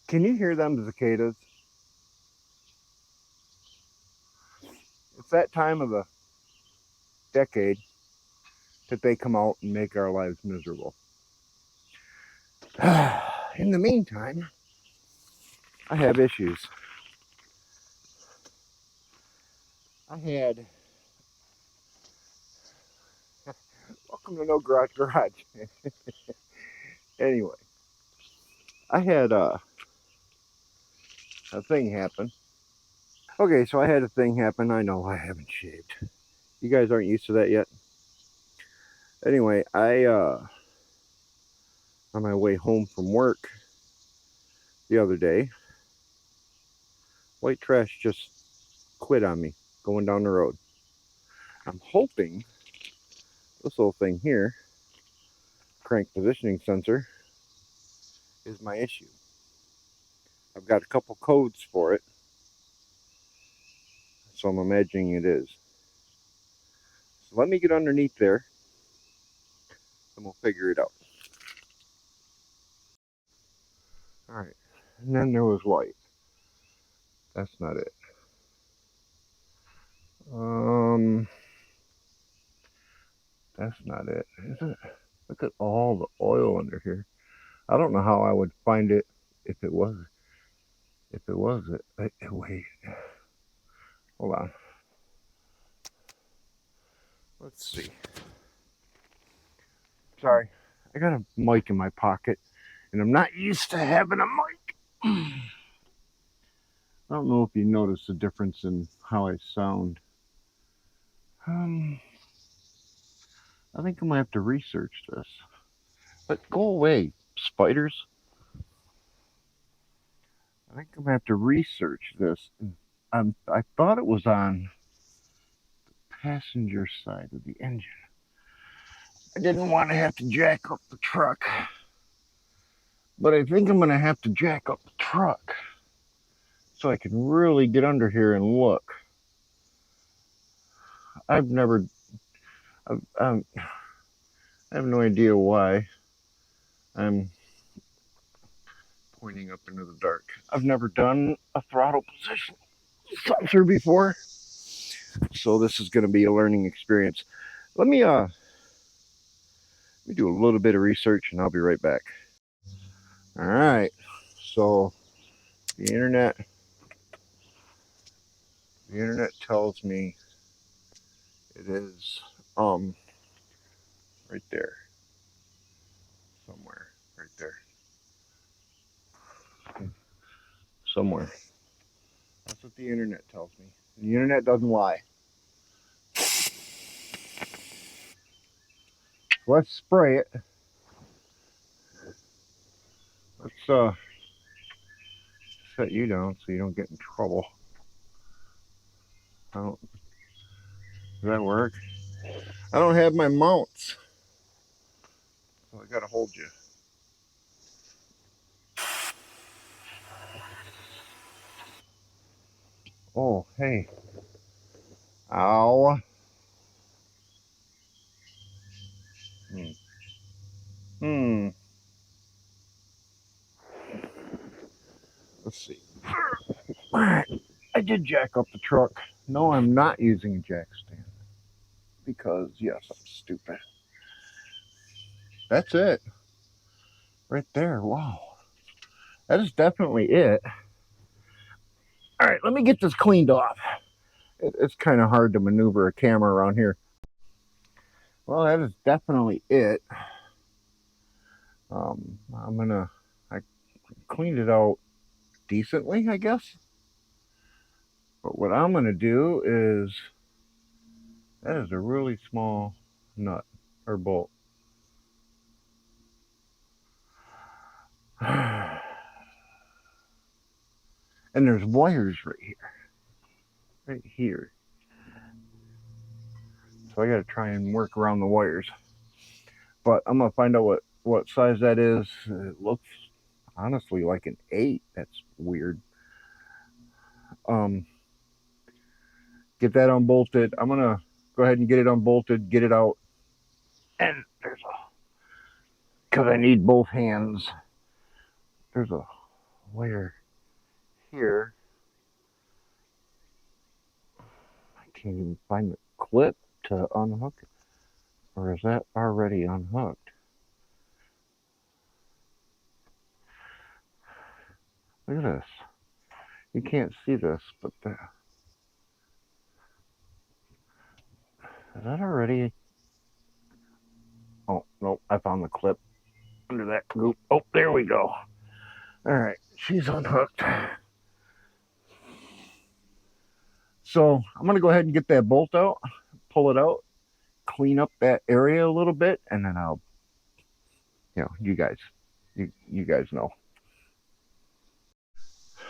Can you hear them cicadas? It's that time of the decade that they come out and make our lives miserable. In the meantime, I have issues. Welcome to No Garage Garage. Anyway, I had a thing happen. Okay, so I had a thing happen. I know I haven't shaved. You guys aren't used to that yet. Anyway, on my way home from work the other day, white trash just quit on me going down the road. I'm hoping this little thing here, crank positioning sensor, is my issue. I've got a couple codes for it, so I'm imagining it is. So let me get underneath there and we'll figure it out. Alright, and then there was white. That's not it. That's not it, is it? Look at all the oil under here. I don't know how I would find it if it was it. Wait, hold on. Let's see. Sorry, I got a mic in my pocket and I'm not used to having a mic. I don't know if you notice the difference in how I sound. I think I might have to research this. But go away, spiders. I think I'm gonna have to research this. I thought it was on the passenger side of the engine. I didn't want to have to jack up the truck, but I think I'm gonna have to jack up the truck so I can really get under here and look. I have no idea why I'm pointing up into the dark. I've never done a throttle position sensor before, so this is going to be a learning experience. Let me do a little bit of research and I'll be right back. All right, so the internet tells me it is right there somewhere, right there somewhere. That's what the internet tells me. The internet doesn't lie. Let's spray it. Let's set you down so you don't get in trouble. Does that work? I don't have my mounts, so I gotta hold you. Oh, hey. Ow. Let's see. I did jack up the truck. No, I'm not using a jack stand because, yes, I'm stupid. That's it. Right there. Wow. That is definitely it. All right, let me get this cleaned off. It's kind of hard to maneuver a camera around here. Well, that is definitely it. I cleaned it out decently, I guess. But what I'm gonna do is, that is a really small nut or bolt. And there's wires right here. So I gotta try and work around the wires. But I'm gonna find out what size that is. It looks honestly like an 8. That's weird. Get that unbolted. I'm gonna go ahead and get it unbolted, get it out. And because I need both hands, there's a wire here. I can't even find the clip to unhook it. Or is that already unhooked? Look at this. You can't see this, but is that already? Oh, nope, I found the clip under that goop. Oh, there we go. All right, she's unhooked. So I'm gonna go ahead and get that bolt out, pull it out, clean up that area a little bit, and then I'll, you guys know.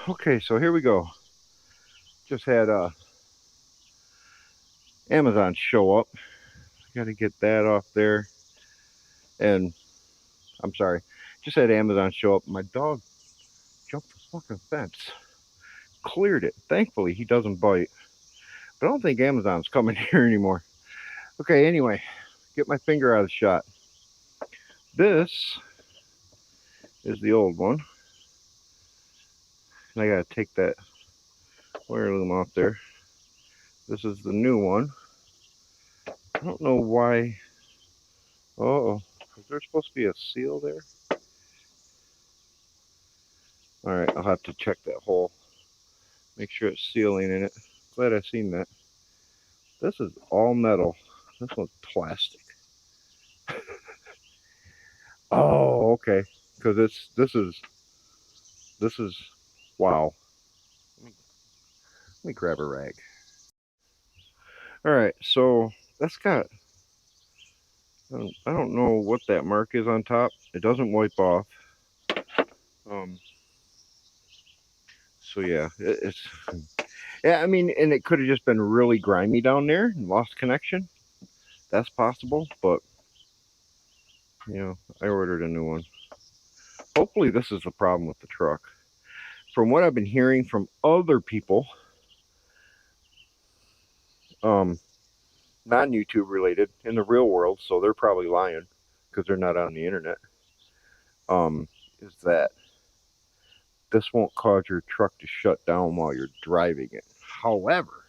Okay, so here we go. Just had Amazon show up. Got to get that off there. And I'm sorry, just had Amazon show up. My dog jumped the fucking fence, cleared it. Thankfully, he doesn't bite. But I don't think Amazon's coming here anymore. Okay, anyway, get my finger out of the shot. This is the old one. And I gotta take that wire loom off there. This is the new one. I don't know why. Uh-oh, is there supposed to be a seal there? All right, I'll have to check that hole. Make sure it's sealing in it. Glad I seen that. This is all metal. This one's plastic. Oh, okay. Because this is wow. Let me grab a rag. All right, so that's got. I don't know what that mark is on top. It doesn't wipe off. So yeah, it's. Yeah, I mean, and it could have just been really grimy down there and lost connection. That's possible, but I ordered a new one. Hopefully this is the problem with the truck. From what I've been hearing from other people, non-YouTube related, in the real world, so they're probably lying because they're not on the internet, is that this won't cause your truck to shut down while you're driving it. However,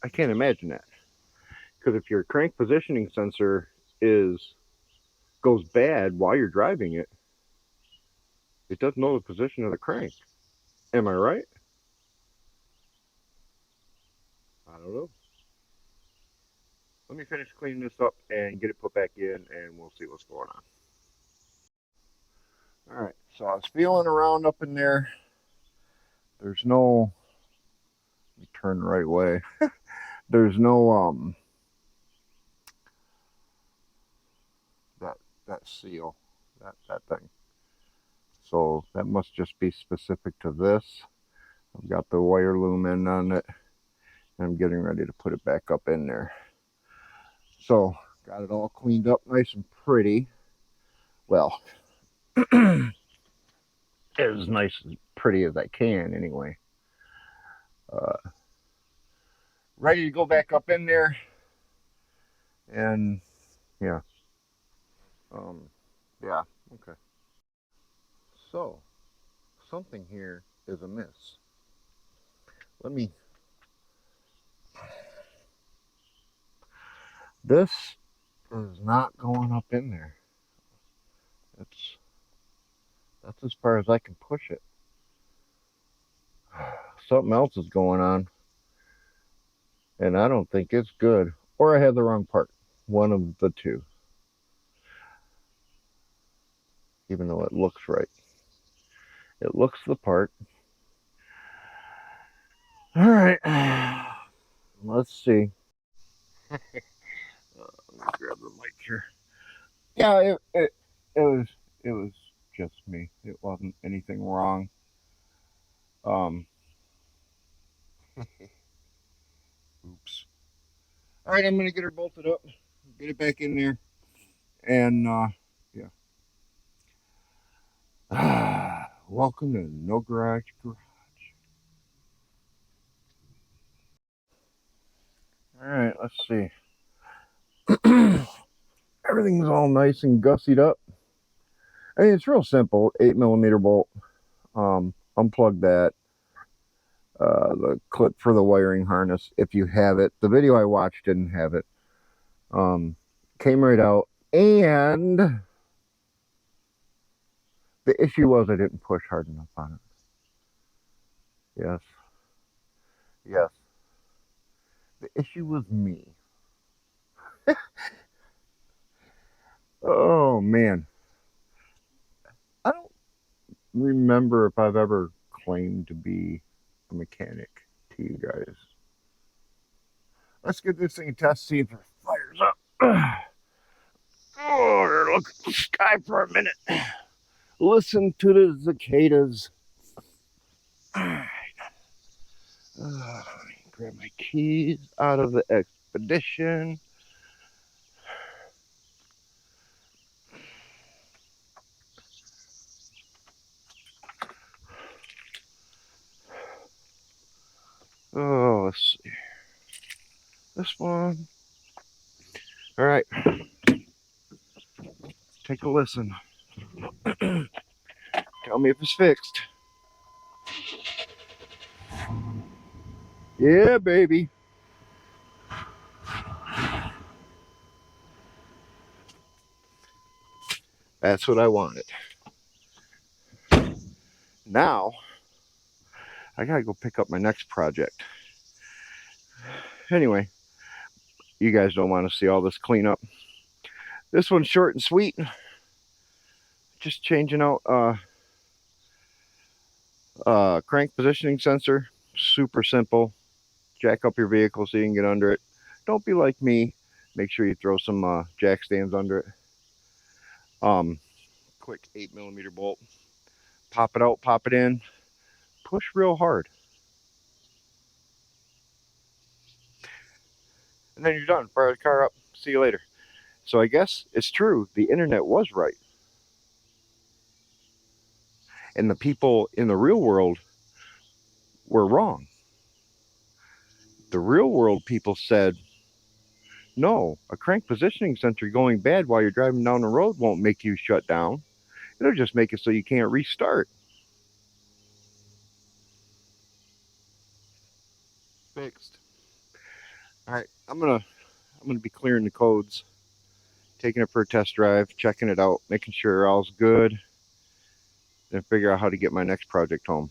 I can't imagine that, because if your crank positioning sensor goes bad while you're driving it, it doesn't know the position of the crank. Am I right? I don't know. Let me finish cleaning this up and get it put back in, and we'll see what's going on. All right, so I was feeling around up in there. There's no, let me turn the right way. There's no that seal, that thing. So that must just be specific to this. I've got the wire loom in on it, and I'm getting ready to put it back up in there. So got it all cleaned up nice and pretty. Well, as nice and pretty as I can anyway. Ready to go back up in there, and yeah, yeah, okay. So something here is amiss. This is not going up in there. That's as far as I can push it. Something else is going on, and I don't think it's good. Or I have the wrong part. One of the two. Even though it looks right. It looks the part. All right. Let's see. Let me grab the mic here. Yeah, it was just me. It wasn't anything wrong. Oops. All right, I'm gonna get her bolted up, get it back in there, and yeah. Welcome to No Garage Garage. All right, let's see. Everything's all nice and gussied up. I mean, it's real simple. 8mm bolt. Unplug that. The clip for the wiring harness, if you have it. The video I watched didn't have it. Came right out, and the issue was I didn't push hard enough on it. Yes. Yes. The issue was me. Oh, man. I don't remember if I've ever claimed to be a mechanic to you guys. Let's get this thing a test, see if it fires up. Oh, look at the sky for a minute. Listen to the cicadas. Grab my keys out of the expedition. Oh, let's see. This one. All right. Take a listen. Tell me if it's fixed. Yeah, baby. That's what I wanted. Now, I gotta go pick up my next project. Anyway, you guys don't want to see all this cleanup. This one's short and sweet. Just changing out crank positioning sensor. Super simple. Jack up your vehicle so you can get under it. Don't be like me. Make sure you throw some jack stands under it. Quick 8mm bolt. Pop it out, pop it in. Push real hard. And then you're done. Fire the car up. See you later. So I guess it's true. The internet was right. And the people in the real world were wrong. The real world people said, no, a crank positioning sensor going bad while you're driving down the road won't make you shut down. It'll just make it so you can't restart. Fixed. All right, I'm gonna be clearing the codes, taking it for a test drive, checking it out, making sure all's good, then figure out how to get my next project home.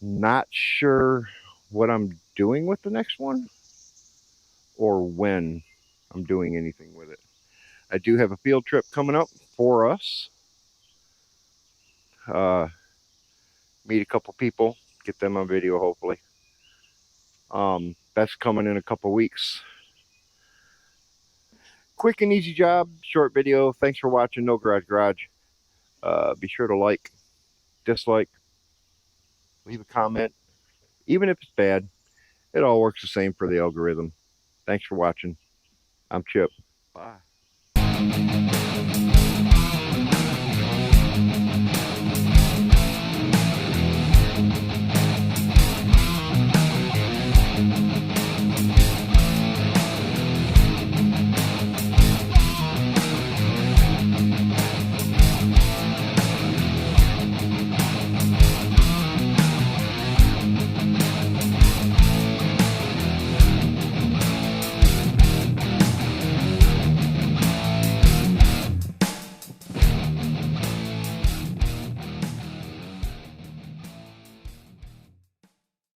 Not sure what I'm doing with the next one or when I'm doing anything with it. I do have a field trip coming up for us. Meet a couple people, get them on video hopefully. That's coming in a couple weeks. Quick and easy job, short video. Thanks for watching No Garage Garage. Be sure to like, dislike, leave a comment. Even if it's bad, it all works the same for the algorithm. Thanks for watching. I'm Chip. Bye.